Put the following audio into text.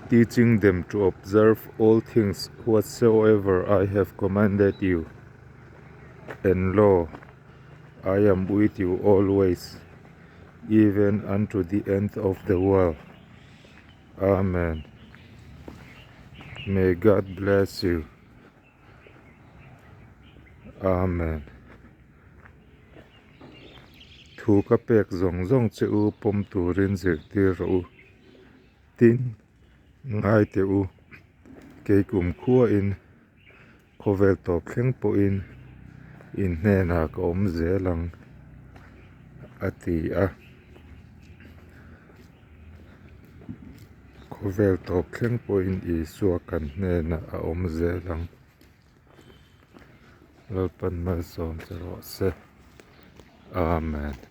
teaching them to observe all things whatsoever I have commanded you. And lo, I am with you always, even unto the end of the world. Amen. May God bless you. Amen. Thu ka pek zong zong che u pom turin zir tir ro tin ngai te u ke kum khua in khovel top thleng po in hne na ka om zelang ati a khovel top thleng po in I suak kan hne na a om zelang lalpan malsawm se rawh se. Amen.